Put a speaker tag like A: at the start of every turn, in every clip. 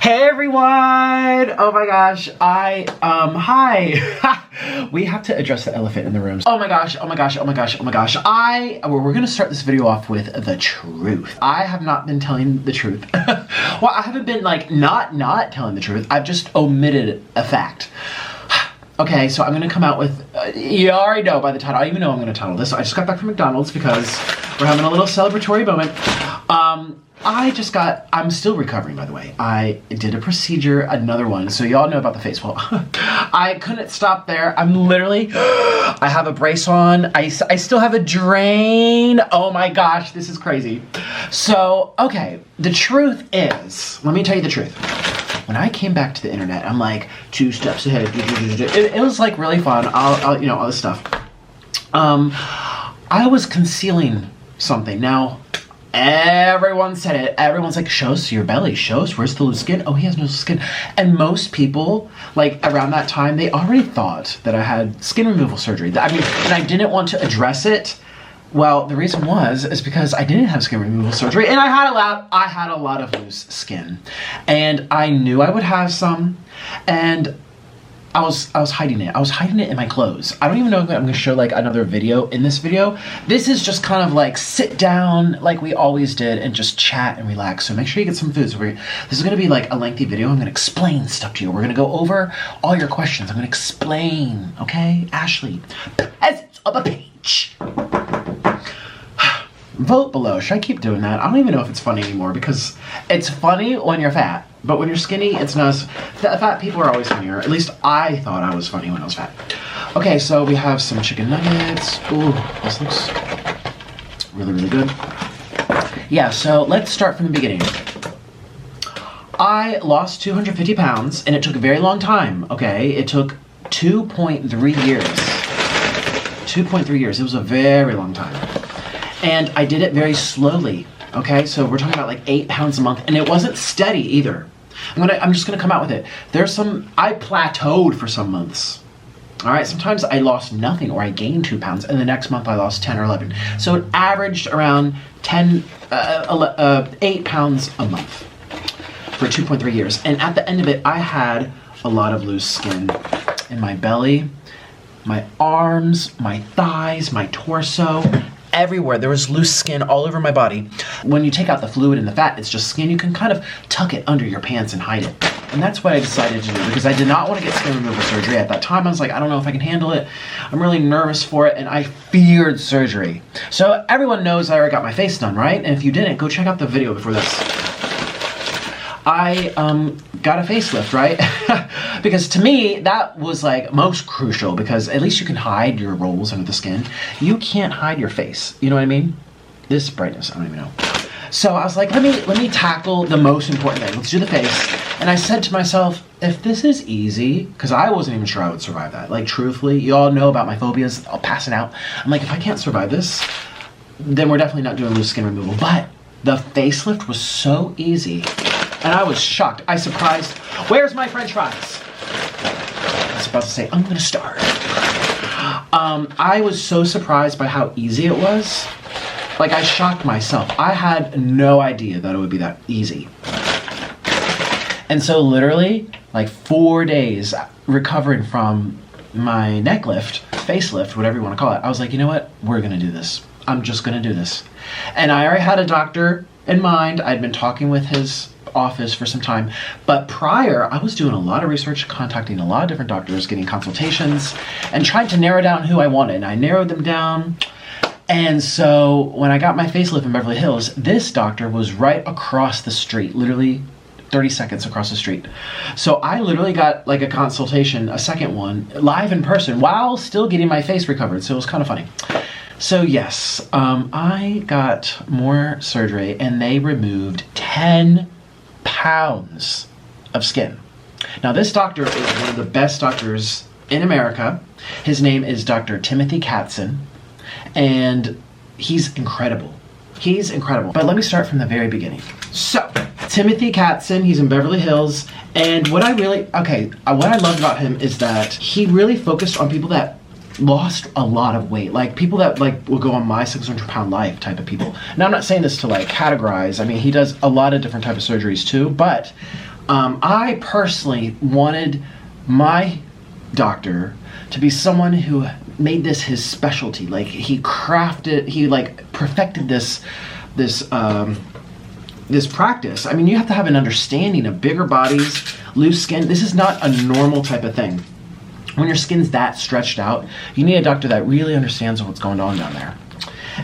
A: Hey everyone! Oh my gosh, hi. We have to address the elephant in the room. Oh my gosh. We're gonna start this video off with the truth. I have not been telling the truth. Well, I haven't been like not telling the truth. I've just omitted a fact. Okay, so I'm gonna come out with, you already know by the title, I don't even know I'm gonna title this. I just got back from McDonald's because we're having a little celebratory moment. I'm still recovering, by the way. I did a procedure, another one, so y'all know about the face. Well, I couldn't stop there. I have a brace on. I still have a drain. Oh my gosh, this is crazy. So, okay, the truth is, let me tell you the truth. When I came back to the internet, I'm like 2 steps ahead. It was like really fun. I'll you know, all this stuff. I was concealing something. Now, everyone said it. Everyone's like, show us your belly. Show us, where's the loose skin? Oh, he has no loose skin. And most people, like around that time, they already thought that I had skin removal surgery. I mean, and I didn't want to address it. Well, the reason is because I didn't have skin removal surgery, and I had a lot of loose skin, and I knew I would have some, and I was hiding it. I was hiding it in my clothes. I don't even know if I'm going to show like another video in this video. This is just kind of like sit down like we always did and just chat and relax. So make sure you get some food. So this is going to be like a lengthy video. I'm going to explain stuff to you. We're going to go over all your questions. I'm going to explain, okay? Ashley, peasants of a page. Vote below. Should I keep doing that? I don't even know if it's funny anymore because it's funny when you're fat, but when you're skinny, it's not. Fat people are always funnier. At least I thought I was funny when I was fat. Okay, so we have some chicken nuggets. Ooh, this looks really, really good. Yeah, so let's start from the beginning. I lost 250 pounds, and it took a very long time, okay? It took 2.3 years. 2.3 years. It was a very long time. And I did it very slowly, okay? So we're talking about like 8 pounds a month, and it wasn't steady either. I'm just gonna come out with it. I plateaued for some months. All right, sometimes I lost nothing or I gained 2 pounds, and the next month I lost 10 or 11. So it averaged around 8 pounds a month for 2.3 years. And at the end of it, I had a lot of loose skin in my belly, my arms, my thighs, my torso, everywhere. There was loose skin all over my body. When you take out the fluid and the fat, it's just skin. You can kind of tuck it under your pants and hide it. And that's what I decided to do because I did not want to get skin removal surgery. At that time, I was like, I don't know if I can handle it. I'm really nervous for it, and I feared surgery. So everyone knows I already got my face done, right? And if you didn't, go check out the video before this. I got a facelift, right? Because to me, that was like most crucial because at least you can hide your rolls under the skin. You can't hide your face. You know what I mean? This brightness, I don't even know. So I was like, let me tackle the most important thing. Let's do the face. And I said to myself, if this is easy, because I wasn't even sure I would survive that. Like truthfully, you all know about my phobias. I'll pass it out. I'm like, if I can't survive this, then we're definitely not doing loose skin removal. But the facelift was so easy. And I was shocked. I surprised. Where's my French fries? I was about to say, I'm gonna starve. I was so surprised by how easy it was. Like, I shocked myself. I had no idea that it would be that easy. And so literally, like 4 days recovering from my neck lift, facelift, whatever you wanna call it, I was like, you know what? We're gonna do this. I'm just gonna do this. And I already had a doctor in mind. I'd been talking with his office for some time, but prior I was doing a lot of research, contacting a lot of different doctors, getting consultations, and trying to narrow down who I wanted. And I narrowed them down. And so when I got my facelift in Beverly Hills, this doctor was right across the street, literally 30 seconds across the street. So I literally got like a consultation, a second one, live in person while still getting my face recovered. So it was kind of funny. So yes, I got more surgery and they removed 10 pounds of skin. Now this doctor is one of the best doctors in America. His name is Dr. Timothy Katzen, and he's incredible. He's incredible. But let me start from the very beginning. So, Timothy Katzen, he's in Beverly Hills, and what I loved about him is that he really focused on people that lost a lot of weight, like people that like will go on my 600-pound life type of people. Now I'm not saying this to like categorize. I mean, he does a lot of different type of surgeries too, but I personally wanted my doctor to be someone who made this his specialty. Like he perfected this practice. I mean, you have to have an understanding of bigger bodies, loose skin. This is not a normal type of thing. When your skin's that stretched out, you need a doctor that really understands what's going on down there.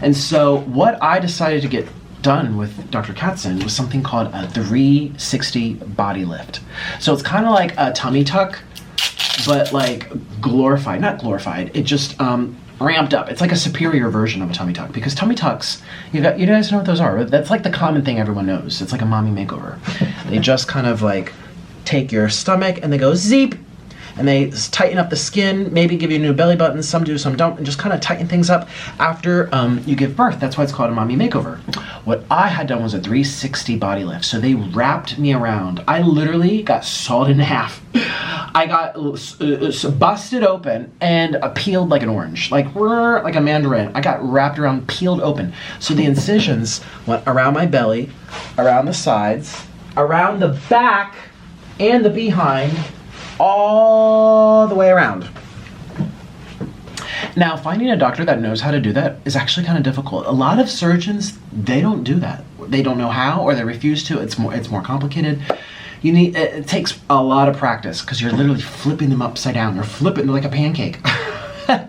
A: And so what I decided to get done with Dr. Katzen was something called a 360 body lift. So it's kind of like a tummy tuck, but like glorified, not glorified, it just ramped up. It's like a superior version of a tummy tuck, because tummy tucks, you guys know what those are. That's like the common thing everyone knows. It's like a mommy makeover. They just kind of like take your stomach and they go zeep, and they tighten up the skin, maybe give you a new belly button. Some do, some don't, and just kind of tighten things up after you give birth. That's why it's called a mommy makeover. What I had done was a 360 body lift. So they wrapped me around. I literally got sawed in half. I got busted open and peeled like an orange, like a mandarin. I got wrapped around, peeled open. So the incisions went around my belly, around the sides, around the back, and the behind, all the way around. Now, finding a doctor that knows how to do that is actually kind of difficult. A lot of surgeons, they don't do that. They don't know how, or they refuse to. It's more complicated. It takes a lot of practice, because you're literally flipping them upside down. They're flipping like a pancake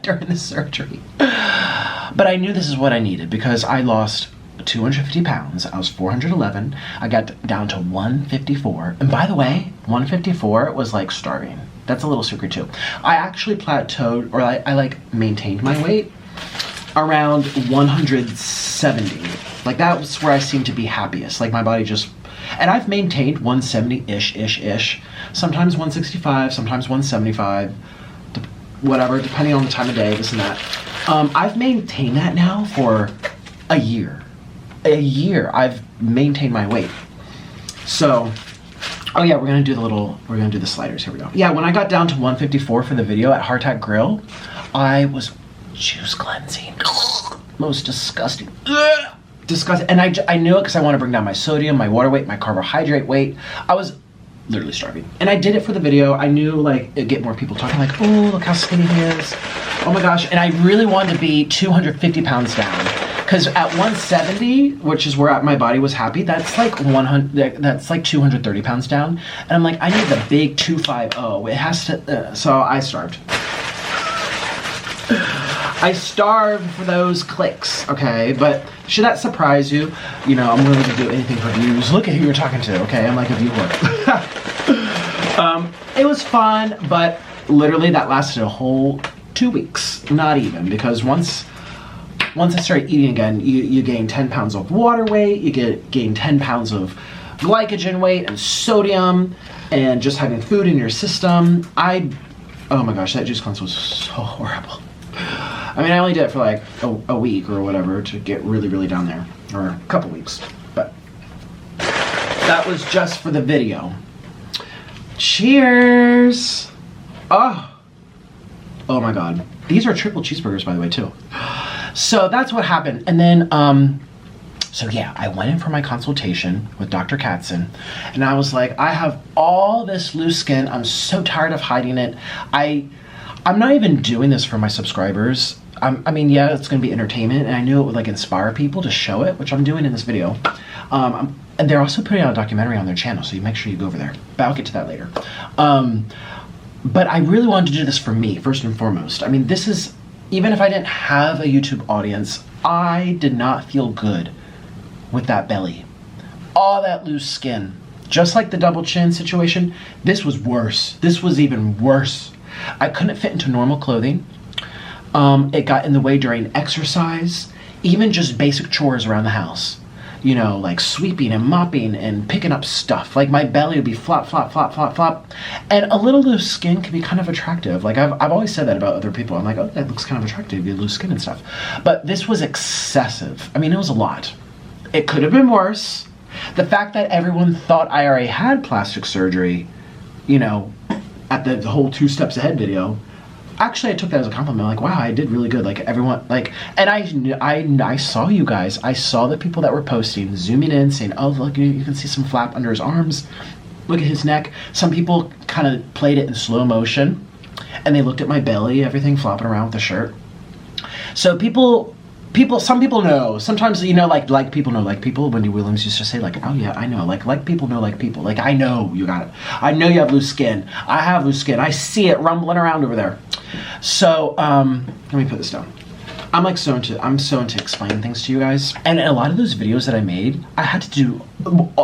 A: during the surgery. But I knew this is what I needed, because I lost 250 pounds. I was 411. I got down to 154. And by the way, 154 was like starving. That's a little secret too. I actually plateaued, or I like maintained my weight around 170. Like that was where I seemed to be happiest. Like my body just, and I've maintained 170-ish. Sometimes 165, sometimes 175, whatever, depending on the time of day, this and that. I've maintained that now for a year. I've maintained my weight. So, oh yeah, we're gonna do the sliders. Here we go. Yeah, when I got down to 154 for the video at Hardtack Grill, I was juice cleansing. Most disgusting. Disgusting. And I knew it because I want to bring down my sodium, my water weight, my carbohydrate weight. I was literally starving. And I did it for the video. I knew like it'd get more people talking, like, oh, look how skinny he is. Oh my gosh. And I really wanted to be 250 pounds down. Because at 170, which is where my body was happy, that's like 230 pounds down. And I'm like, I need the big 250. It has to, so I starved. I starved for those clicks, okay? But should that surprise you? You know, I'm willing to do anything for views. Look at who you're talking to, okay? I'm like a viewer. It was fun, but literally that lasted a whole 2 weeks. Not even, because once I started eating again, you gain 10 pounds of water weight, you gain 10 pounds of glycogen weight and sodium, and just having food in your system. Oh my gosh, that juice cleanse was so horrible. I mean, I only did it for like a week or whatever to get really, really down there, or a couple weeks, but that was just for the video. Cheers! Oh my God. These are triple cheeseburgers, by the way, too. So that's what happened. And then, so yeah, I went in for my consultation with Dr. Katzen, and I was like, I have all this loose skin. I'm so tired of hiding it. I'm not even doing this for my subscribers. I mean, yeah, it's going to be entertainment, and I knew it would like inspire people to show it, which I'm doing in this video. And they're also putting out a documentary on their channel, so you make sure you go over there. But I'll get to that later. But I really wanted to do this for me, first and foremost. I mean, this is, even if I didn't have a YouTube audience, I did not feel good with that belly. All that loose skin. Just like the double chin situation, this was worse. This was even worse. I couldn't fit into normal clothing. It got in the way during exercise, even just basic chores around the house. You know, like sweeping and mopping and picking up stuff. Like my belly would be flop, flop, flop, flop, flop. And a little loose skin can be kind of attractive. Like I've always said that about other people. I'm like, oh, that looks kind of attractive, you have loose skin and stuff. But this was excessive. I mean, it was a lot. It could have been worse. The fact that everyone thought I already had plastic surgery, you know, at the whole 2 steps ahead video, actually I took that as a compliment. Like, wow, I did really good. Like everyone, like, and I saw you guys. I saw the people that were posting, zooming in, saying, oh, look, you can see some flap under his arms. look at his neck. Some people kind of played it in slow motion, and they looked at my belly, everything flopping around with the shirt. So some people know. Sometimes, you know, like people know like people. Wendy Williams used to say, like, oh yeah, I know. Like people know like people. Like, I know you got it. I know you have loose skin. I have loose skin. I see it rumbling around over there. So, let me put this down. I'm so into explaining things to you guys. And a lot of those videos that I made, I had to do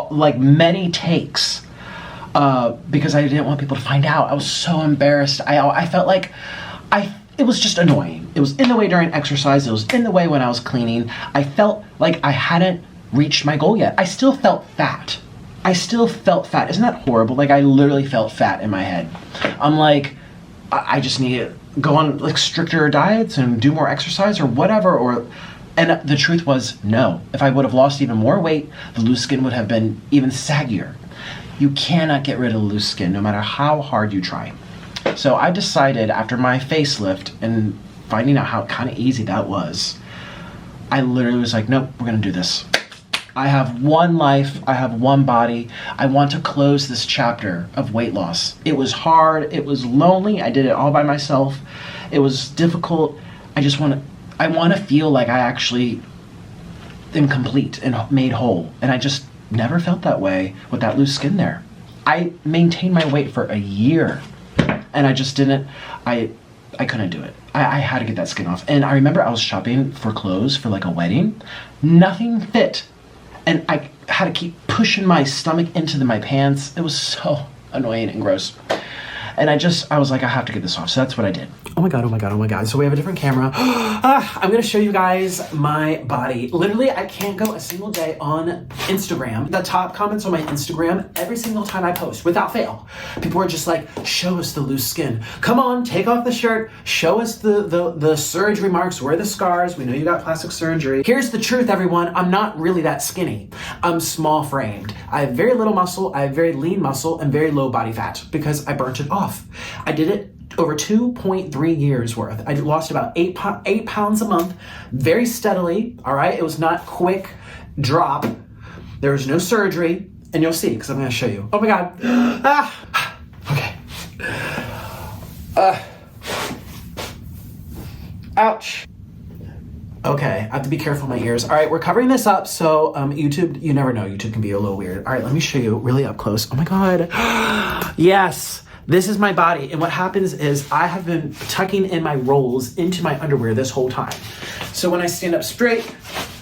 A: like many takes because I didn't want people to find out. I was so embarrassed. I felt like it was just annoying. It was in the way during exercise. It was in the way when I was cleaning. I felt like I hadn't reached my goal yet. I still felt fat. Isn't that horrible? Like, I literally felt fat in my head. I'm like, I just need to go on like stricter diets and do more exercise or whatever. And the truth was, no. If I would have lost even more weight, the loose skin would have been even saggier. You cannot get rid of the loose skin no matter how hard you try. So I decided after my facelift and finding out how kind of easy that was, I literally was like, nope, we're gonna do this. I have one life, I have one body. I want to close this chapter of weight loss. It was hard, it was lonely, I did it all by myself. It was difficult. I want to feel like I actually am complete and made whole. And I just never felt that way with that loose skin there. I maintained my weight for a year. And I just didn't, I couldn't do it. I had to get that skin off. And I remember I was shopping for clothes for like a wedding. Nothing fit. And I had to keep pushing my stomach into my pants. It was so annoying and gross. And I was like, I have to get this off. So that's what I did. Oh my God. So we have a different camera. I'm gonna show you guys my body. Literally, I can't go a single day on Instagram. The top comments on my Instagram, every single time I post, without fail, people are just like, show us the loose skin. Come on, take off the shirt. Show us the surgery marks. Where are the scars? We know you got plastic surgery. Here's the truth, everyone. I'm not really that skinny. I'm small framed. I have very little muscle. I have very lean muscle and very low body fat because I burnt it off. I did it over 2.3 years worth. I lost about 8 pounds a month, very steadily, all right? It was not quick drop. There was no surgery, and you'll see, because I'm gonna show you. Oh my God. Okay. Ouch. Okay, I have to be careful with my ears. All right, we're covering this up, so YouTube, you never know, YouTube can be a little weird. All right, let me show you really up close. Oh my God. Yes. This is my body, and what happens is I have been tucking in my rolls into my underwear this whole time. So when I stand up straight,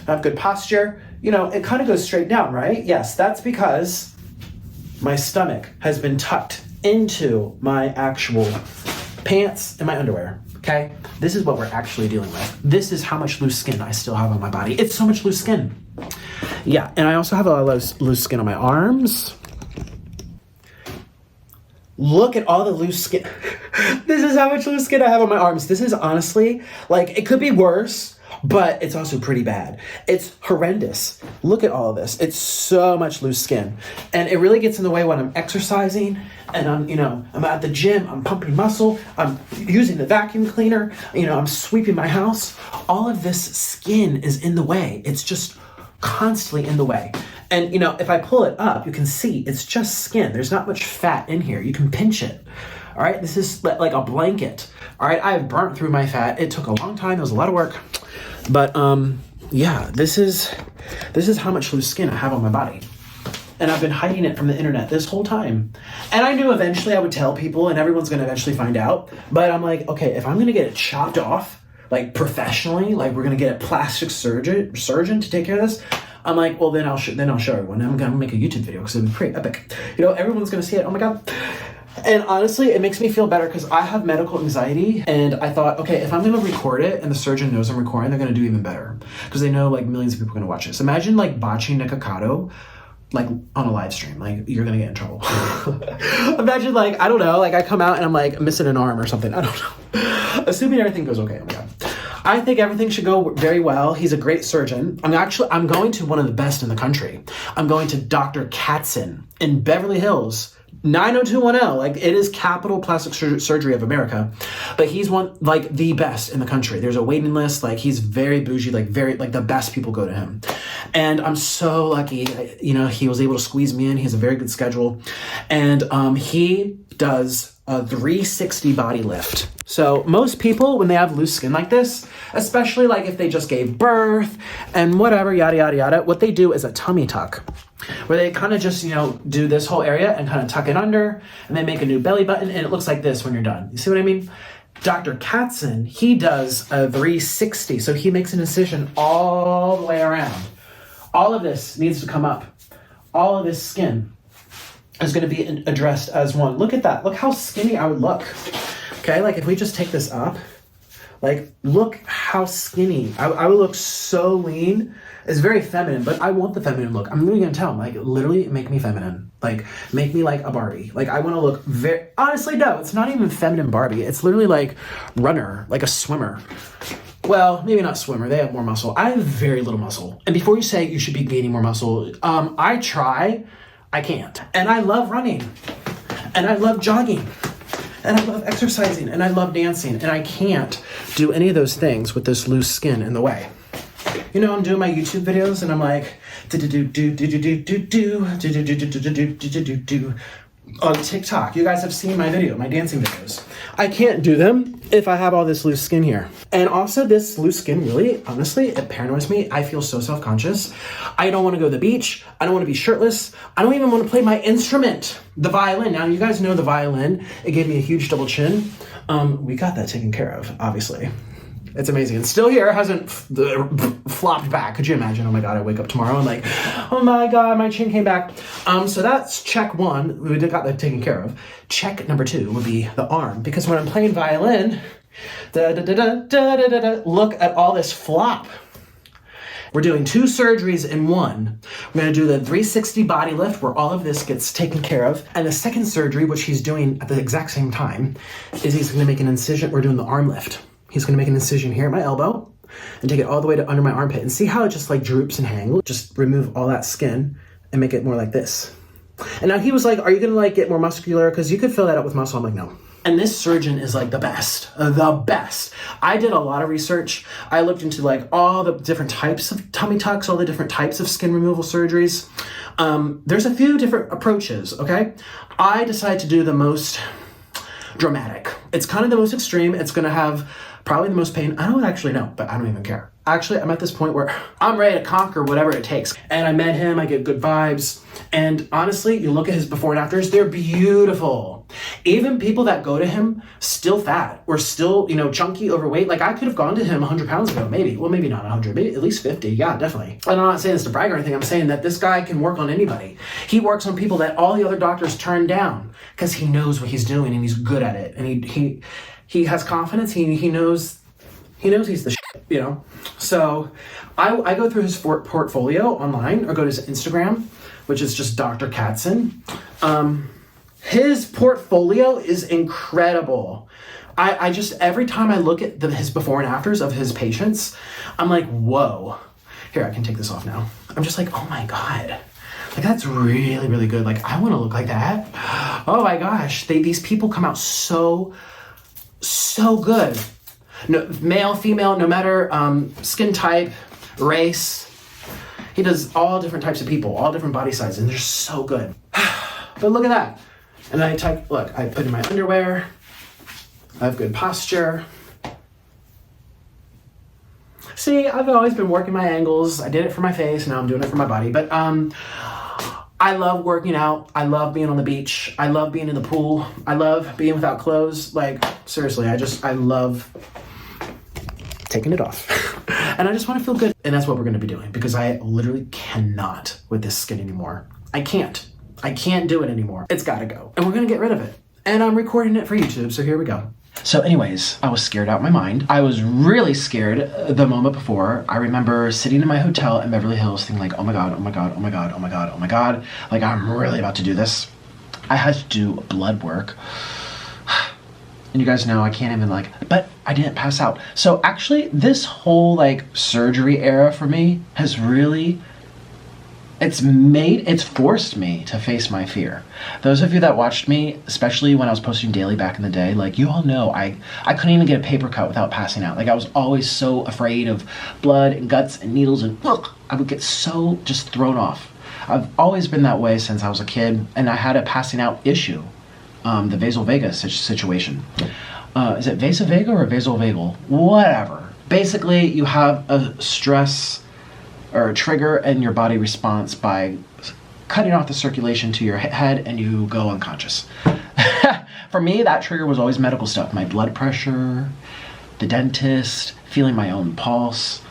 A: I have good posture, you know, it kind of goes straight down, right? Yes, that's because my stomach has been tucked into my actual pants and my underwear, okay? This is what we're actually dealing with. This is how much loose skin I still have on my body. It's so much loose skin. Yeah, and I also have a lot of loose skin on my arms. Look at all the loose skin. This is how much loose skin I have on my arms. This is honestly, like, it could be worse, but it's also pretty bad. It's horrendous. Look at all of this. It's so much loose skin. And it really gets in the way when I'm exercising and I'm at the gym, I'm pumping muscle, I'm using the vacuum cleaner, I'm sweeping my house. All of this skin is in the way. It's just constantly in the way. And, if I pull it up, you can see it's just skin. There's not much fat in here. You can pinch it. All right. This is like a blanket. All right. I have burnt through my fat. It took a long time. It was a lot of work. But, yeah, this is how much loose skin I have on my body. And I've been hiding it from the internet this whole time. And I knew eventually I would tell people and everyone's going to eventually find out. But I'm like, okay, if I'm going to get it chopped off, like professionally, like we're going to get a plastic surgeon to take care of this, I'm like, well, then I'll show everyone. I'm going to make a YouTube video because it'll be pretty epic. Everyone's going to see it. Oh my God. And honestly, it makes me feel better because I have medical anxiety. And I thought, okay, if I'm going to record it and the surgeon knows I'm recording, they're going to do even better. Because they know like millions of people are going to watch this. Imagine like botching Nikocado like on a live stream. Like you're going to get in trouble. Imagine like, I don't know, like I come out and I'm like missing an arm or something. I don't know. Assuming everything goes okay. Oh my God. I think everything should go very well. He's a great surgeon. I'm going to one of the best in the country. I'm going to Dr. Katzen in Beverly Hills, 90210, like it is capital plastic surgery of America, but he's one, like the best in the country. There's a waiting list, like he's very bougie, like the best people go to him. And I'm so lucky, you know, he was able to squeeze me in. He has a very good schedule. And he does a 360 body lift. So most people, when they have loose skin like this, especially like if they just gave birth and whatever, yada, yada, yada, what they do is a tummy tuck, where they kind of just, you know, do this whole area and kind of tuck it under, and they make a new belly button, and it looks like this when you're done. You see what I mean? Dr. Katzen, he does a 360. So he makes an incision all the way around. All of this needs to come up. All of this skin is going to be addressed as one. Look at that. Look how skinny I would look. Okay, like if we just take this up, like look how skinny. I would look so lean. It's very feminine, but I want the feminine look. I'm literally going to tell him, like, literally make me feminine. Like, make me like a Barbie. Like, I want to look very... Honestly, no, it's not even feminine Barbie. It's literally like runner, like a swimmer. Well, maybe not swimmer. They have more muscle. I have very little muscle. And before you say you should be gaining more muscle, I try. I can't. And I love running. And I love jogging. And I love exercising. And I love dancing. And I can't do any of those things with this loose skin in the way. You know, I'm doing my YouTube videos and I'm like, on TikTok. You guys have seen my video, my dancing videos. I can't do them if I have all this loose skin here. And also this loose skin really, honestly, it paranoids me. I feel so self-conscious. I don't want to go to the beach. I don't want to be shirtless. I don't even want to play my instrument, the violin. Now, you guys know the violin. It gave me a huge double chin. We got that taken care of, obviously. It's amazing. And still here, hasn't flopped back. Could you imagine? Oh my God, I wake up tomorrow and like, oh my God, my chin came back. So that's check one. We got that taken care of. Check number two would be the arm. Because when I'm playing violin, look at all this flop. We're doing 2 surgeries in one. We're going to do the 360 body lift where all of this gets taken care of. And the second surgery, which he's doing at the exact same time, is he's going to make an incision. We're doing the arm lift. He's going to make an incision here at my elbow and take it all the way to under my armpit. And see how it just like droops and hangs? Just remove all that skin and make it more like this. And now he was like, are you going to like get more muscular? Because you could fill that up with muscle. I'm like, no. And this surgeon is like the best. I did a lot of research. I looked into like all the different types of tummy tucks, all the different types of skin removal surgeries. There's a few different approaches, okay? I decided to do the most dramatic. It's kind of the most extreme. It's going to have probably the most pain. I don't actually know, but I don't even care. Actually, I'm at this point where I'm ready to conquer whatever it takes. And I met him, I get good vibes. And honestly, you look at his before and afters, they're beautiful. Even people that go to him, still fat, or still, you know, chunky, overweight. Like I could have gone to him 100 pounds ago, maybe. Well, maybe not 100, maybe at least 50. Yeah, definitely. And I'm not saying this to brag or anything. I'm saying that this guy can work on anybody. He works on people that all the other doctors turn down because he knows what he's doing and he's good at it. And he has confidence. He knows he's the shit, you know? So I go through his portfolio online or go to his Instagram, which is just Dr. Katzen. His portfolio is incredible. I just, every time I look at his before and afters of his patients, I'm like, whoa. Here, I can take this off now. I'm just like, oh my God. Like, that's really, really good. Like, I want to look like that. Oh my gosh. These people come out so good. No, male, female, no matter skin type, race. He does all different types of people, all different body sizes, and they're so good. But look at that. And I put in my underwear. I have good posture. See, I've always been working my angles. I did it for my face, now I'm doing it for my body. But I love working out. I love being on the beach. I love being in the pool. I love being without clothes. Like, seriously, I love taking it off. And I just want to feel good. And that's what we're going to be doing because I literally cannot with this skin anymore. I can't do it anymore. It's got to go. And we're going to get rid of it. And I'm recording it for YouTube, so here we go. So anyways, I was scared out of my mind. I was really scared the moment before. I remember sitting in my hotel in Beverly Hills thinking like, oh my God, oh my God, oh my God, oh my God, oh my God. Like, I'm really about to do this. I had to do blood work. And you guys know I can't even but I didn't pass out. So actually this whole surgery era for me has really, it's forced me to face my fear. Those of you that watched me, especially when I was posting daily back in the day, like you all know, I couldn't even get a paper cut without passing out. Like I was always so afraid of blood and guts and needles, and I would get so just thrown off. I've always been that way since I was a kid, and I had a passing out issue, the vasovagal situation. Is it vasovagal or vasovagal? Whatever. Basically, you have a stress or a trigger in your body response by cutting off the circulation to your head and you go unconscious. For me, that trigger was always medical stuff. My blood pressure, the dentist, feeling my own pulse,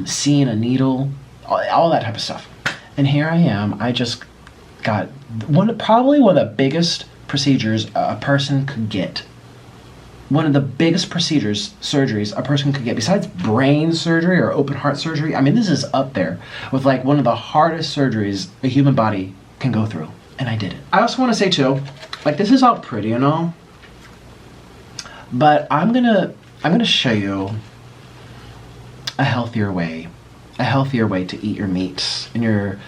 A: seeing a needle, all that type of stuff. And here I am, I just got probably one of the biggest procedures a person could get. One of the biggest surgeries a person could get, besides brain surgery or open heart surgery. I mean, this is up there with like one of the hardest surgeries a human body can go through. And I did it. I also want to say too, like this is all pretty and all, but I'm gonna show you a healthier way to eat your meats and your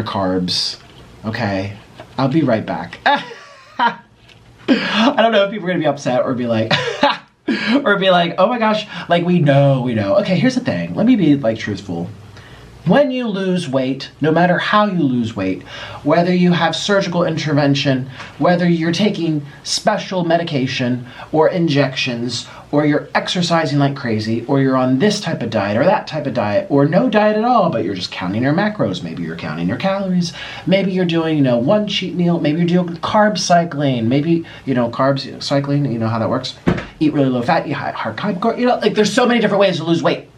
A: carbs. Okay, I'll be right back. I don't know if people are gonna be upset or be like, oh my gosh, like we know. Okay, here's the thing. Let me be like truthful. When you lose weight, no matter how you lose weight, whether you have surgical intervention, whether you're taking special medication or injections, or you're exercising like crazy, or you're on this type of diet or that type of diet, or no diet at all, but you're just counting your macros, maybe you're counting your calories, maybe you're doing, one cheat meal, maybe you're doing carb cycling, maybe, carbs cycling, you know how that works. Eat really low fat, eat high carb, like there's so many different ways to lose weight.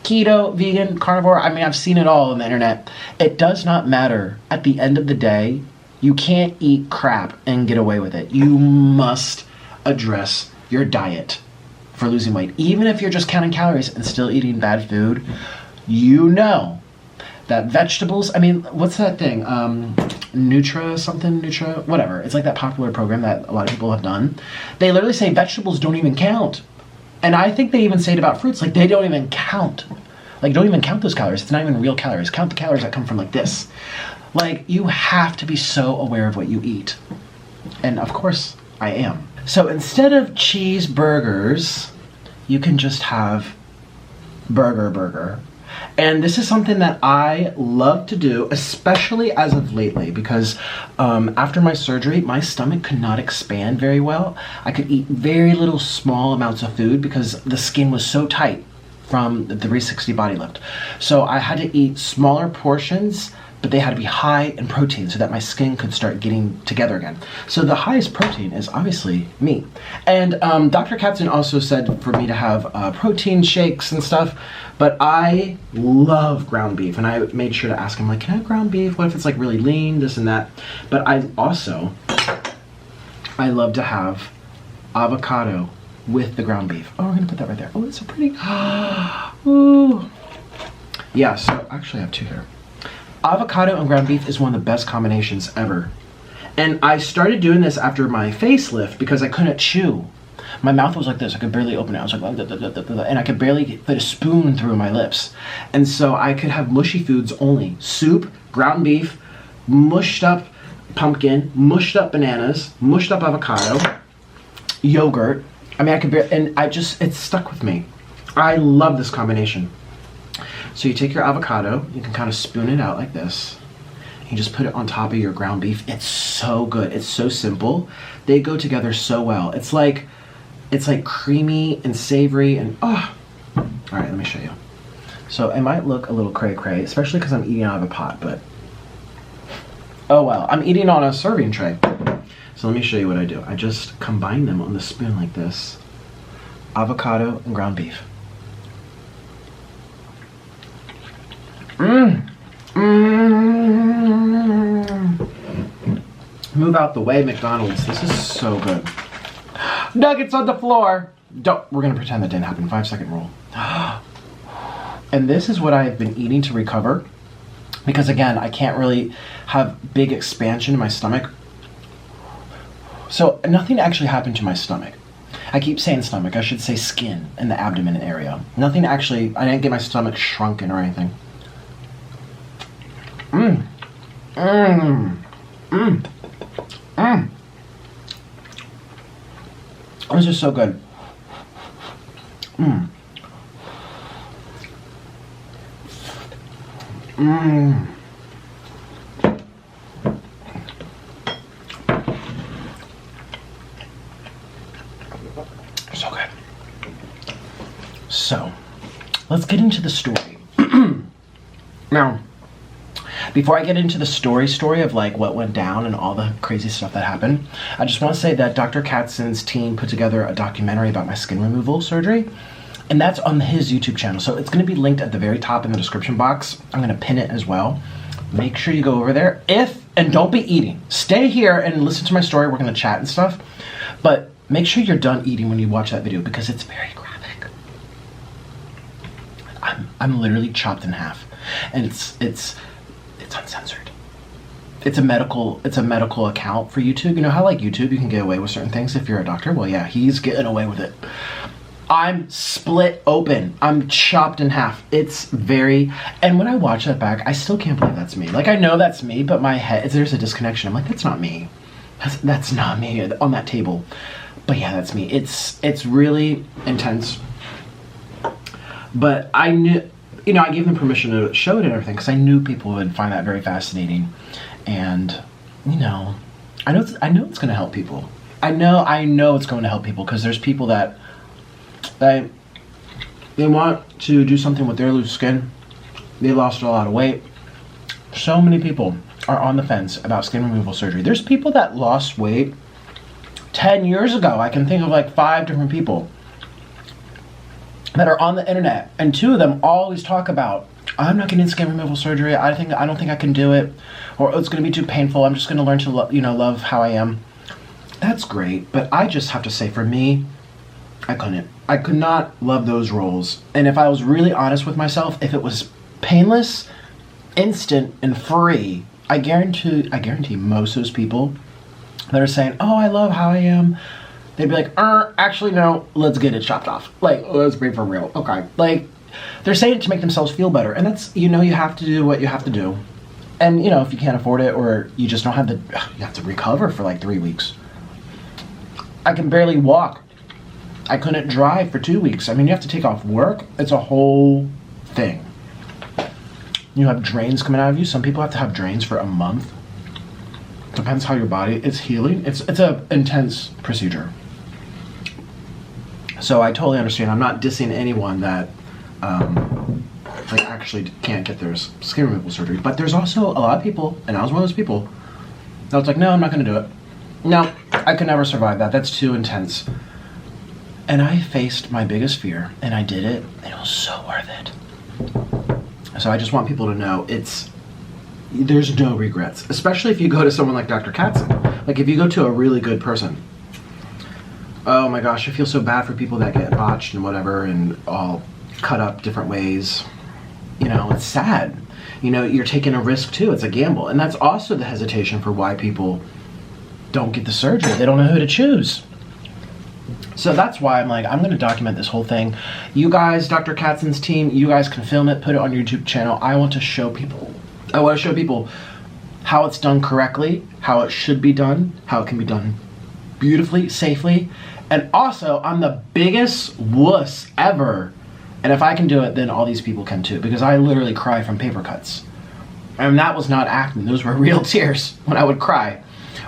A: Keto, vegan, carnivore, I mean, I've seen it all on the internet. It does not matter. At the end of the day, you can't eat crap and get away with it. You must address your diet for losing weight. Even if you're just counting calories and still eating bad food, you know that vegetables, I mean, what's that thing? Nutra, whatever. It's like that popular program that a lot of people have done. They literally say vegetables don't even count. And I think they even say it about fruits, like they don't even count. Like don't even count those calories. It's not even real calories. Count the calories that come from like this. Like you have to be so aware of what you eat. And of course I am. So instead of cheeseburgers, you can just have burger. And this is something that I love to do, especially as of lately, because after my surgery, my stomach could not expand very well. I could eat very little small amounts of food because the skin was so tight from the 360 body lift. So I had to eat smaller portions, but they had to be high in protein so that my skin could start getting together again. So the highest protein is obviously meat. And Dr. Katzen also said for me to have protein shakes and stuff, but I love ground beef. And I made sure to ask him, like, can I have ground beef? What if it's like really lean, this and that? But I love to have avocado with the ground beef. Oh, we're gonna put that right there. Oh, it's so pretty. Ooh. Yeah, so actually I have two here. Avocado and ground beef is one of the best combinations ever. And I started doing this after my facelift because I couldn't chew. My mouth was like this. I could barely open it. I was like, and I could barely fit a spoon through my lips. And so I could have mushy foods only. Soup, ground beef, mushed up pumpkin, mushed up bananas, mushed up avocado, yogurt. I mean, I could barely, and it stuck with me. I love this combination. So you take your avocado, you can kind of spoon it out like this. You just put it on top of your ground beef. It's so good. It's so simple. They go together so well. It's like creamy and savory and oh. All right, let me show you. So it might look a little cray-cray, especially because I'm eating out of a pot, but oh well. I'm eating on a serving tray. So let me show you what I do. I just combine them on the spoon like this. Avocado and ground beef. Move out the way, McDonald's. This is so good. Nuggets on the floor. We're gonna pretend that didn't happen. 5-second rule. And this is what I have been eating to recover, because again, I can't really have big expansion in my stomach. So nothing actually happened to my stomach. I keep saying stomach. I should say skin in the abdomen area. Nothing actually. I didn't get my stomach shrunken or anything. Mmm. Mmm. Mmm. This is so good. Mmm. Mmm. So good. So, let's get into the story. Now, before I get into the story of like what went down and all the crazy stuff that happened, I just want to say that Dr. Katzen's team put together a documentary about my skin removal surgery, and that's on his YouTube channel. So it's going to be linked at the very top in the description box. I'm going to pin it as well. Make sure you go over there. And don't be eating. Stay here and listen to my story. We're going to chat and stuff. But make sure you're done eating when you watch that video because it's very graphic. I'm literally chopped in half, and it's uncensored. It's a medical account for YouTube. You know how like YouTube you can get away with certain things if you're a doctor? Well, yeah, he's getting away with it. I'm split open. I'm chopped in half. It's very, and when I watch that back, I still can't believe that's me. Like I know that's me, but my head, there's a disconnection. I'm like, that's not me. That's not me on that table. But yeah, that's me. It's really intense. But I knew, you know, I gave them permission to show it and everything because I knew people would find that very fascinating. And, you know, I know it's going to help people. I know it's going to help people because there's people that they want to do something with their loose skin. They lost a lot of weight. So many people are on the fence about skin removal surgery. There's people that lost weight 10 years ago. I can think of like 5 different people that are on the internet, and 2 of them always talk about, I'm not getting skin removal surgery. I don't think I can do it, or it's going to be too painful. I'm just going to learn to love how I am. That's great, but I just have to say, for me, I couldn't. I could not love those roles. And if I was really honest with myself, if it was painless, instant, and free, I guarantee most of those people that are saying, "Oh, I love how I am," they'd be like, actually, no, let's get it chopped off. Like, let's be for real. Okay. Like, they're saying it to make themselves feel better. And that's, you have to do what you have to do. And, if you can't afford it or you just don't have you have to recover for like 3 weeks. I can barely walk. I couldn't drive for 2 weeks. I mean, you have to take off work. It's a whole thing. You have drains coming out of you. Some people have to have drains for a month. Depends how your body is healing. It's a intense procedure. So I totally understand. I'm not dissing anyone that actually can't get their skin removal surgery. But there's also a lot of people, and I was one of those people, that was like, no, I'm not going to do it. No, I could never survive that. That's too intense. And I faced my biggest fear, and I did it, and it was so worth it. So I just want people to know there's no regrets, especially if you go to someone like Dr. Katzen. Like if you go to a really good person. Oh my gosh, I feel so bad for people that get botched and whatever and all cut up different ways. It's sad. You're taking a risk too. It's a gamble. And that's also the hesitation for why people don't get the surgery. They don't know who to choose. So that's why I'm like, I'm going to document this whole thing. You guys, Dr. Katzen's team, you guys can film it, put it on your YouTube channel. I want to show people how it's done correctly, how it should be done, how it can be done beautifully, safely. And also, I'm the biggest wuss ever. And if I can do it, then all these people can too. Because I literally cry from paper cuts. And that was not acting. Those were real tears when I would cry.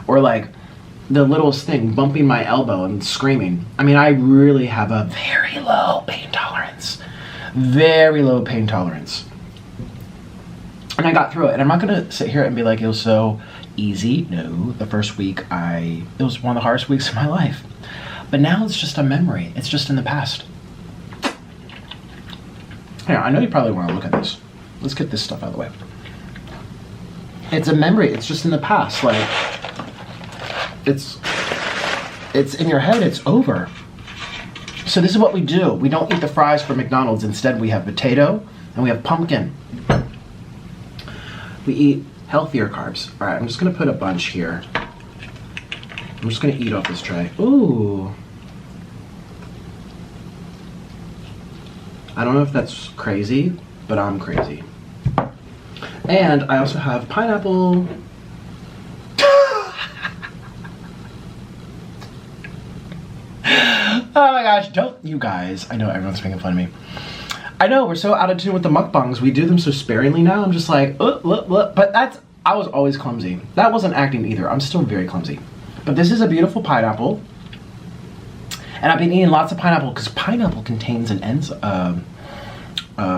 A: Or like the littlest thing, bumping my elbow and screaming. I mean, I really have a very low pain tolerance. Very low pain tolerance. And I got through it. And I'm not going to sit here and be like, it was so easy. No, the first week, it was one of the hardest weeks of my life. But now it's just a memory. It's just in the past. Here, I know you probably want to look at this. Let's get this stuff out of the way. It's a memory. It's just in the past. Like, it's in your head. It's over. So this is what we do. We don't eat the fries from McDonald's. Instead, we have potato and we have pumpkin. We eat healthier carbs. All right, I'm just going to put a bunch here. I'm just going to eat off this tray. Ooh. I don't know if that's crazy, but I'm crazy. And I also have pineapple. Oh my gosh, don't you guys. I know everyone's making fun of me. I know, we're so out of tune with the mukbangs. We do them so sparingly now. I'm just like, but I was always clumsy. That wasn't acting either. I'm still very clumsy. But this is a beautiful pineapple. And I've been eating lots of pineapple because pineapple contains an enzyme,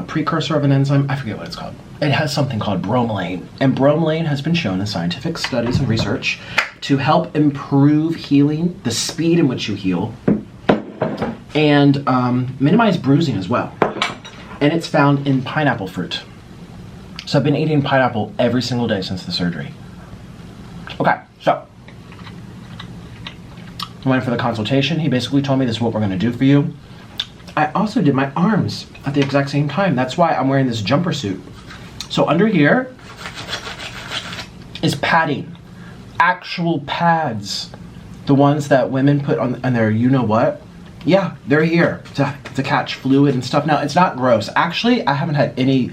A: precursor of an enzyme. I forget what it's called. It has something called bromelain. And bromelain has been shown in scientific studies and research to help improve healing, the speed in which you heal, and minimize bruising as well. And it's found in pineapple fruit. So I've been eating pineapple every single day since the surgery. Okay, so I went for the consultation. He basically told me this is what we're gonna do for you. I also did my arms at the exact same time. That's why I'm wearing this jumper suit. So under here is padding, actual pads. The ones that women put on their you-know-what. Yeah, they're here to catch fluid and stuff. Now, it's not gross. Actually, I haven't had any,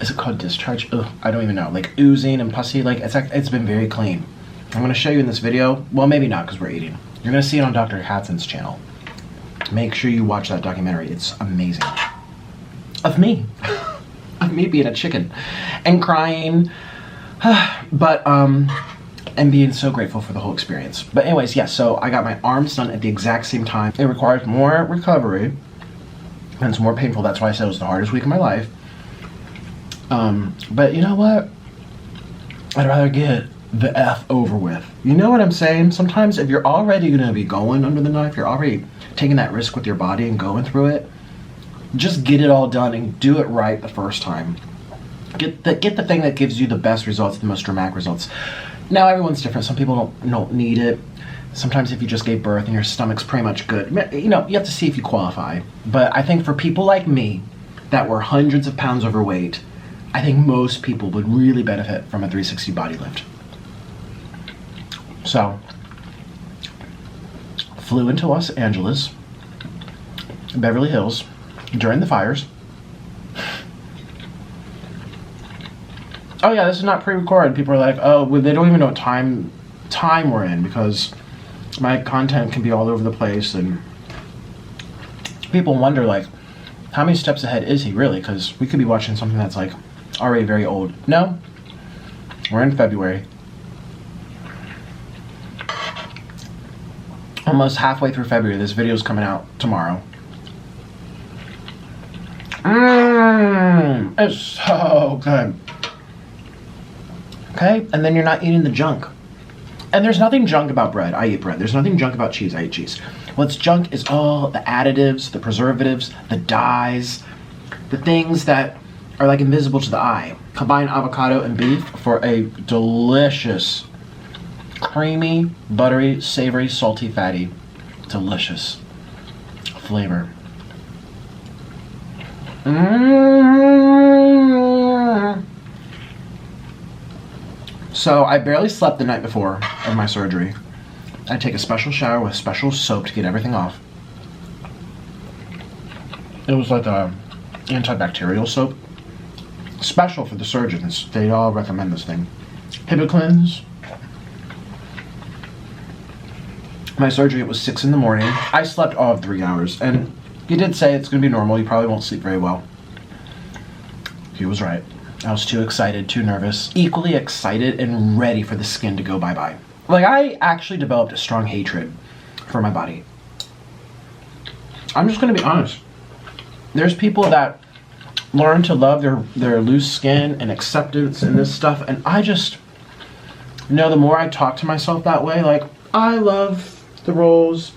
A: is it called discharge? Ugh, I don't even know. Like oozing and pussy, like it's been very clean. I'm gonna show you in this video. Well, maybe not because we're eating. You're gonna see it on Dr. Katzen's channel. Make sure you watch that documentary. It's amazing. Of me. Of me being a chicken and crying. But, and being so grateful for the whole experience. But anyways, yes, so I got my arms done at the exact same time. It requires more recovery and it's more painful. That's why I said it was the hardest week of my life. But you know what? I'd rather get the F over with. You know what I'm saying? Sometimes if you're already gonna be going under the knife, you're already taking that risk with your body and going through it, just get it all done and do it right the first time. Get the thing that gives you the best results, the most dramatic results. Now everyone's different. Some people don't need it. Sometimes if you just gave birth and your stomach's pretty much good, you know, you have to see if you qualify. But I think for people like me that were hundreds of pounds overweight, I think most people would really benefit from a 360 body lift. So, flew into Los Angeles, Beverly Hills, during the fires. Oh yeah, this is not pre-recorded. People are like, oh, well, they don't even know what time we're in because my content can be all over the place and people wonder like, how many steps ahead is he really? Because we could be watching something that's like already very old. No, we're in February. Almost halfway through February. This video is coming out tomorrow. It's so good. Okay, and then you're not eating the junk. And there's nothing junk about bread. I eat bread. There's nothing junk about cheese. I eat cheese. What's junk is all the additives, the preservatives, the dyes, the things that are like invisible to the eye. Combine avocado and beef for a delicious, creamy, buttery, savory, salty, fatty, delicious flavor. So I barely slept the night before of my surgery. I take a special shower with special soap to get everything off. It was like a antibacterial soap. Special for the surgeons. They all recommend this thing. Hibiclens. My surgery, it was 6 in the morning. I slept all of 3 hours, and he did say it's gonna be normal. You probably won't sleep very well. He was right. I was too excited, too nervous, equally excited and ready for the skin to go bye-bye. Like, I actually developed a strong hatred for my body. I'm just gonna be honest. There's people that learn to love their loose skin and acceptance and this stuff, and I just know the more I talk to myself that way, like, I love the rolls,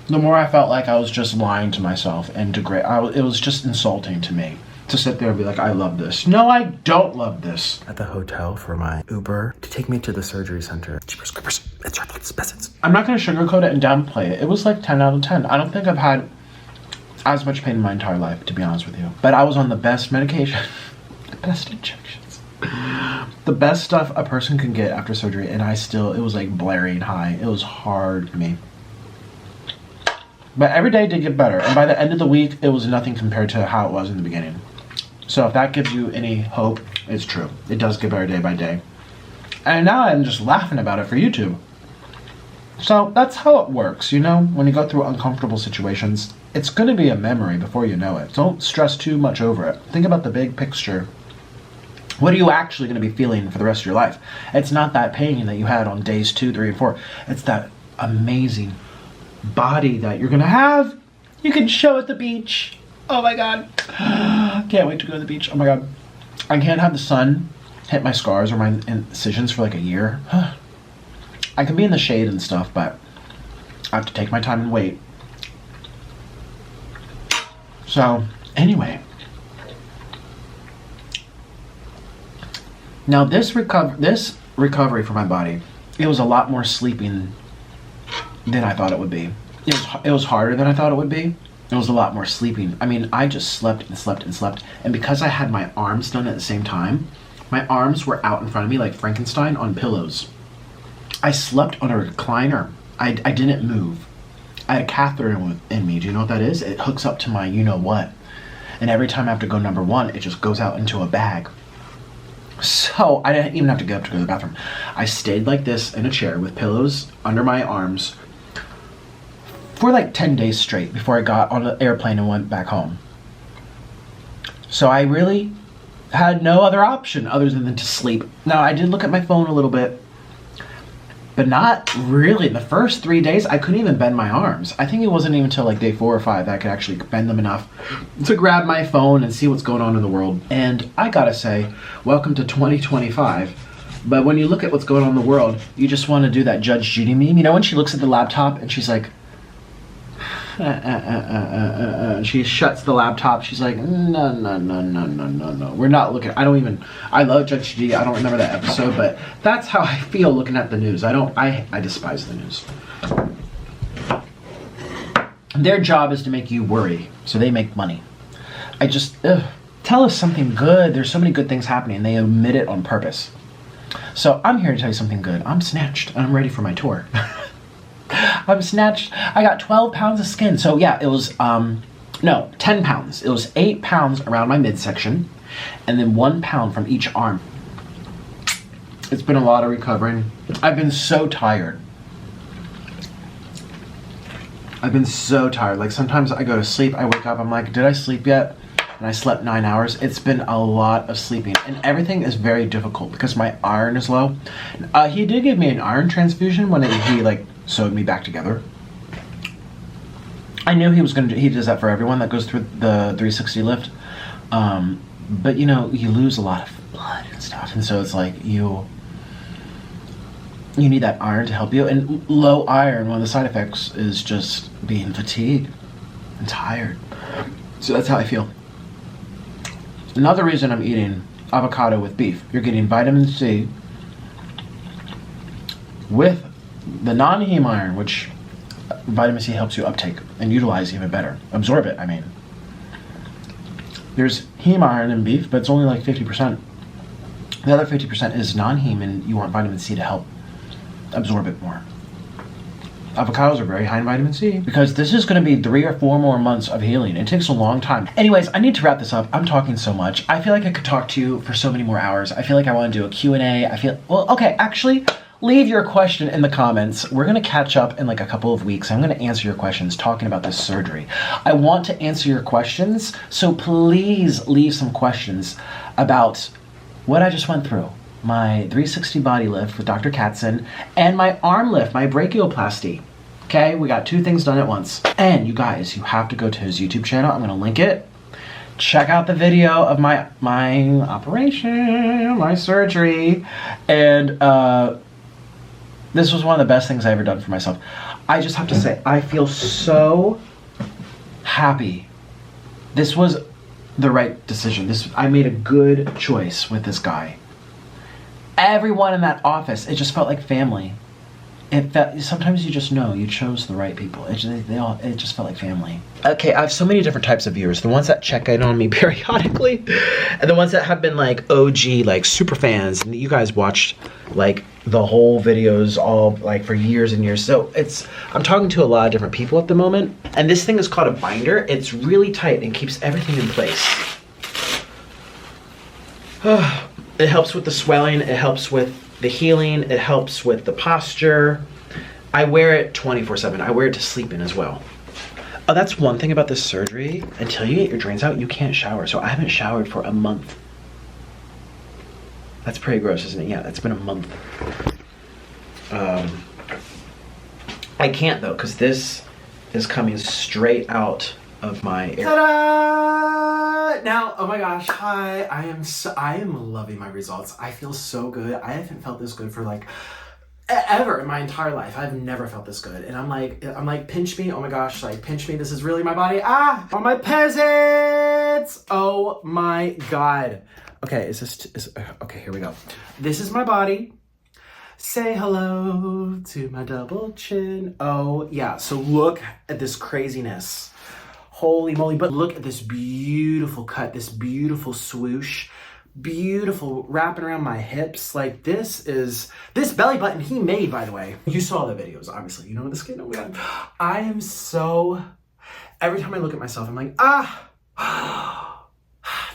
A: the more I felt like I was just lying to myself and it was just insulting to me to sit there and be like, I love this. No, I don't love this. At the hotel for my Uber to take me to the surgery center. Jeepers creepers, it's your business. I'm not gonna sugarcoat it and downplay it. It was like 10 out of 10. I don't think I've had as much pain in my entire life, to be honest with you. But I was on the best medication, the best injections, the best stuff a person can get after surgery, and it was like blaring high. It was hard for me. But every day did get better, and by the end of the week, it was nothing compared to how it was in the beginning. So if that gives you any hope, it's true. It does get better day by day. And now I'm just laughing about it for YouTube. So that's how it works, you know? When you go through uncomfortable situations, it's going to be a memory before you know it. Don't stress too much over it. Think about the big picture. What are you actually going to be feeling for the rest of your life? It's not that pain that you had on days 2, 3, and 4. It's that amazing body that you're going to have. You can show at the beach. Oh my God. Can't wait to go to the beach. Oh my God. I can't have the sun hit my scars or my incisions for like a year. I can be in the shade and stuff, but I have to take my time and wait. So, anyway. Now this recovery for my body, it was a lot more sleeping than I thought it would be. It was harder than I thought it would be. It was a lot more sleeping. I mean, I just slept and slept and slept. And because I had my arms done at the same time, my arms were out in front of me like Frankenstein on pillows. I slept on a recliner. I didn't move. I had a catheter in me. Do you know what that is? It hooks up to my you-know-what. And every time I have to go number 1, it just goes out into a bag. So I didn't even have to get up to go to the bathroom. I stayed like this in a chair with pillows under my arms for like 10 days straight before I got on the airplane and went back home. So I really had no other option other than to sleep. Now I did look at my phone a little bit, but not really. The first 3 days, I couldn't even bend my arms. I think it wasn't even until like day 4 or 5 that I could actually bend them enough to grab my phone and see what's going on in the world. And I gotta say, welcome to 2025. But when you look at what's going on in the world, you just want to do that Judge Judy meme. You know when she looks at the laptop and she's like, she shuts the laptop. She's like, no. We're not looking. I love Judge Judy. I don't remember that episode, but that's how I feel looking at the news. I despise the news. Their job is to make you worry, so they make money. Tell us something good. There's so many good things happening. They omit it on purpose. So I'm here to tell you something good. I'm snatched and I'm ready for my tour. I'm snatched. I got 12 pounds of skin. So yeah, it was, 10 pounds. It was 8 pounds around my midsection and then 1 pound from each arm. It's been a lot of recovering. I've been so tired. Like sometimes I go to sleep, I wake up, I'm like, did I sleep yet? And I slept 9 hours. It's been a lot of sleeping and everything is very difficult because my iron is low. He did give me an iron transfusion when he like sewed me back together. I knew he was he does that for everyone that goes through the 360 lift. But you know, you lose a lot of blood and stuff. And so it's like you need that iron to help you. And low iron, one of the side effects is just being fatigued and tired. So that's how I feel. Another reason I'm eating avocado with beef, you're getting vitamin C with the non-heme iron, which vitamin C helps you uptake and utilize even better. Absorb it, I mean. There's heme iron in beef, but it's only like 50%. The other 50% is non-heme, and you want vitamin C to help absorb it more. Avocados are very high in vitamin C because this is going to be 3 or 4 more months of healing. It takes a long time. Anyways, I need to wrap this up. I'm talking so much. I feel like I could talk to you for so many more hours. I feel like I want to do a Q&A. Actually, leave your question in the comments. We're going to catch up in like a couple of weeks. I'm going to answer your questions talking about this surgery. I want to answer your questions, so please leave some questions about what I just went through. My 360 body lift with Dr. Katzen and my arm lift, my brachioplasty. Okay, we got 2 things done at once. And you guys, you have to go to his YouTube channel. I'm going to link it. Check out the video of my operation, my surgery. And this was one of the best things I ever done for myself. I just have to say, I feel so happy. This was the right decision. I made a good choice with this guy. Everyone in that office, it just felt like family. Sometimes you just know you chose the right people. It just felt like family. Okay, I have so many different types of viewers. The ones that check in on me periodically, and the ones that have been like OG, like super fans, and you guys watched like the whole videos all like for years and years. So I'm talking to a lot of different people at the moment. And this thing is called a binder. It's really tight and keeps everything in place. It helps with the swelling, it helps with the healing, it helps with the posture. I wear it 24/7. I wear it to sleep in as well. Oh, that's one thing about this surgery. Until you get your drains out, you can't shower. So I haven't showered for a month. That's pretty gross, isn't it? Yeah, it's been a month. I can't though, because this is coming straight out of my ear. Ta-da! Now, oh my gosh, hi. I am loving my results. I feel so good. I haven't felt this good for like ever in my entire life. I've never felt this good. And I'm like, pinch me. Oh my gosh, like pinch me. This is really my body. Ah, on my peasants. Oh my God. Okay, okay, here we go. This is my body. Say hello to my double chin. Oh yeah, so look at this craziness. Holy moly, but look at this beautiful cut, this beautiful swoosh, beautiful wrapping around my hips. Like this belly button he made, by the way. You saw the videos, obviously. You know the skin. Oh my God. I am so, every time I look at myself, I'm like,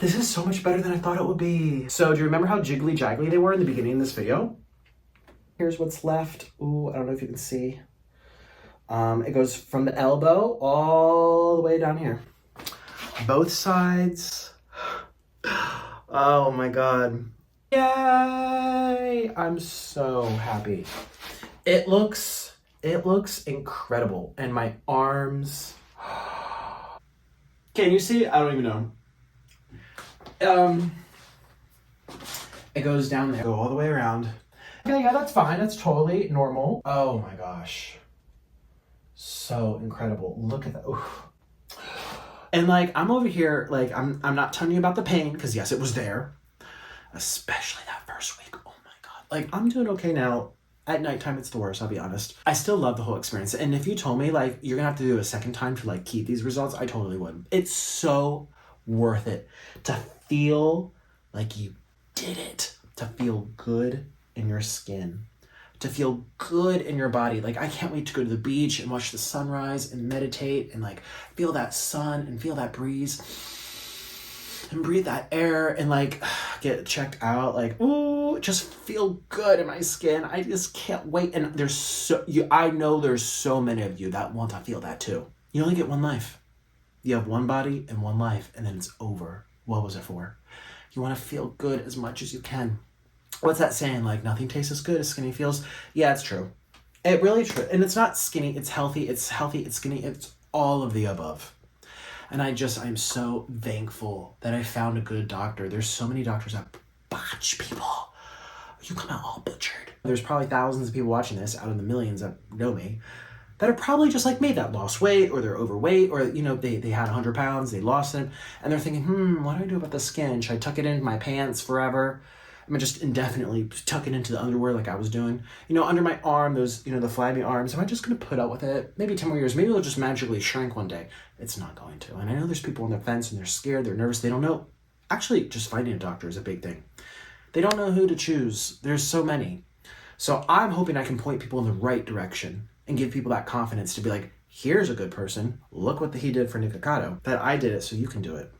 A: this is so much better than I thought it would be. So do you remember how jiggly jaggly they were in the beginning of this video? Here's what's left. Ooh, I don't know if you can see. It goes from the elbow all the way down here. Both sides. Oh my God. Yay! I'm so happy. It looks incredible. And my arms. Can you see? I don't even know. It goes down there. Go all the way around. Okay, yeah, that's fine. That's totally normal. Oh my gosh. So incredible. Look at that. Oof. And like, I'm over here, like, I'm not telling you about the pain, because yes, it was there. Especially that first week. Oh my God. Like, I'm doing okay now. At nighttime, it's the worst, I'll be honest. I still love the whole experience. And if you told me, like, you're gonna have to do it a second time to, like, keep these results, I totally would. It's so worth it to feel like you did it. To feel good in your skin, to feel good in your body. Like, I can't wait to go to the beach and watch the sunrise and meditate and like feel that sun and feel that breeze and breathe that air and like get checked out. Like, ooh, just feel good in my skin. I just can't wait. And I know there's so many of you that want to feel that too. You only get one life. You have one body and one life, and then it's over. What was it for? You want to feel good as much as you can. What's that saying? Like, nothing tastes as good as skinny feels. Yeah, it's true. It really true. And it's not skinny, it's healthy, it's skinny, it's all of the above. And I'm so thankful that I found a good doctor. There's so many doctors that botch people. You come out all butchered. There's probably thousands of people watching this out of the millions that know me that are probably just like me, that lost weight, or they're overweight, or, you know, they had 100 pounds, they lost it, and they're thinking, what do I do about the skin? Should I tuck it into my pants forever? I'm gonna just indefinitely tuck it into the underwear like I was doing. You know, under my arm, those, you know, the flabby arms, am I just gonna put up with it? Maybe 10 more years, maybe it'll just magically shrink one day. It's not going to. And I know there's people on the fence and they're scared, they're nervous, they don't know. Actually, just finding a doctor is a big thing. They don't know who to choose. There's so many. So I'm hoping I can point people in the right direction and give people that confidence to be like, here's a good person. Look what he did for Nikocado. That I did it so you can do it.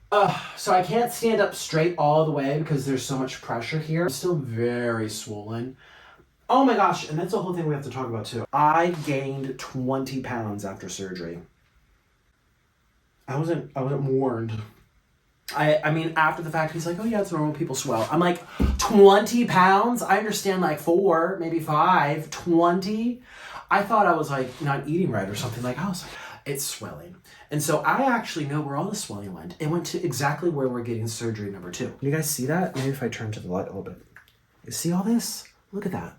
A: So I can't stand up straight all the way because there's so much pressure here. I'm still very swollen. Oh my gosh, and that's the whole thing we have to talk about too. I gained 20 pounds after surgery. I wasn't warned. I mean, after the fact, he's like, oh yeah, it's normal, people swell. I'm like, 20 pounds? I understand like 4, maybe 5, 20? I thought I was like not eating right or something. Like, I was like, it's swelling. And so I actually know where all the swelling went. It went to exactly where we're getting surgery number 2. You guys see that? Maybe if I turn to the light a little bit. You see all this? Look at that.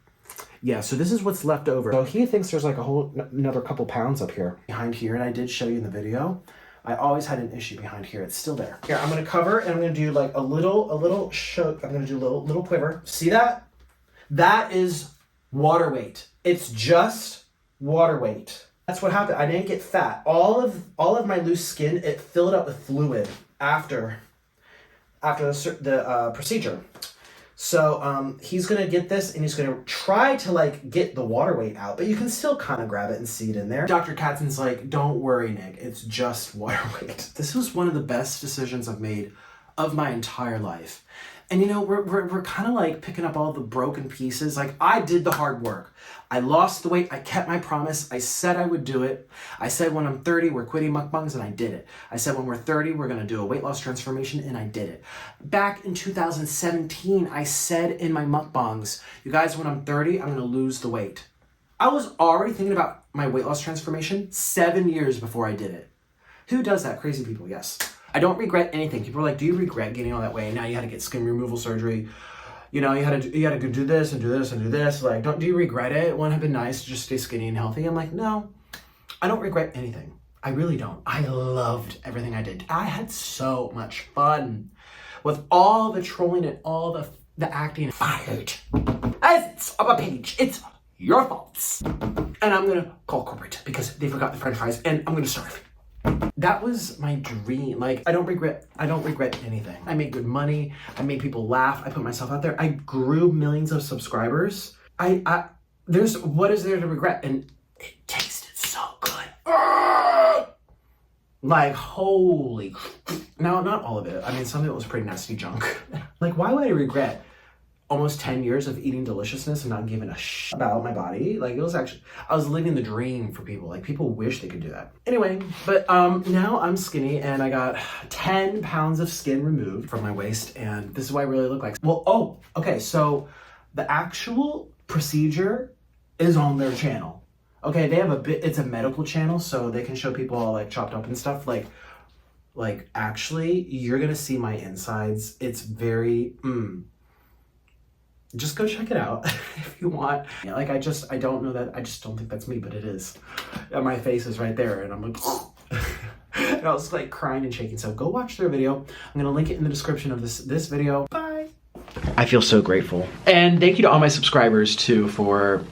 A: Yeah, so this is what's left over. So he thinks there's like a whole another couple pounds up here. Behind here, and I did show you in the video, I always had an issue behind here. It's still there. Here, I'm gonna cover and I'm gonna do like a little show. I'm gonna do a little quiver. See that? That is water weight. It's just water weight. That's what happened. I didn't get fat. All of my loose skin, it filled up with fluid after the procedure. So he's gonna get this and he's gonna try to like get the water weight out, but you can still kind of grab it and see it in there. Dr. Katzen's like, don't worry, Nick, it's just water weight. This was one of the best decisions I've made of my entire life. And you know, we're kind of like picking up all the broken pieces. Like, I did the hard work. I lost the weight. I kept my promise. I said I would do it. I said when I'm 30, we're quitting mukbangs, and I did it. I said when we're 30, we're going to do a weight loss transformation, and I did it. Back in 2017, I said in my mukbangs, you guys, when I'm 30, I'm going to lose the weight. I was already thinking about my weight loss transformation 7 years before I did it. Who does that? Crazy people, yes. I don't regret anything. People are like, do you regret getting all that weight? Now you had to get skin removal surgery. You know, you had to go do this and do this and do this. Like, do you regret it? Wouldn't it have been nice to just stay skinny and healthy? I'm like, no, I don't regret anything. I really don't. I loved everything I did. I had so much fun with all the trolling and all the acting. Fired. It's on my page. It's your faults. And I'm gonna call corporate because they forgot the french fries, and I'm gonna serve. That was my dream. Like, I don't regret anything. I made good money. I made people laugh. I put myself out there. I grew millions of subscribers. What is there to regret? And it tasted so good. Like, holy. No, not all of it. I mean, some of it was pretty nasty junk. Like, why would I regret almost 10 years of eating deliciousness and not giving a shit about my body? Like, it was actually, I was living the dream for people. Like, people wish they could do that. Anyway, but now I'm skinny, and I got 10 pounds of skin removed from my waist, and this is what I really look like. Well, okay, so the actual procedure is on their channel. Okay, they have it's a medical channel, so they can show people all like chopped up and stuff. Like actually, you're gonna see my insides. It's very, just go check it out if you want. Yeah, like, I don't know that, I just don't think that's me, but it is. And my face is right there, and I'm like, and I was like crying and shaking. So go watch their video. I'm gonna link it in the description of this video. Bye. I feel so grateful. And thank you to all my subscribers too for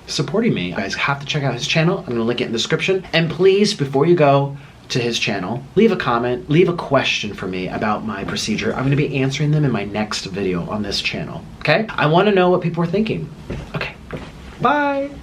A: supporting me. You guys have to check out his channel. I'm gonna link it in the description. And please, before you go to his channel, leave a comment, leave a question for me about my procedure. I'm going to be answering them in my next video on this channel, okay? I want to know what people are thinking. Okay, bye.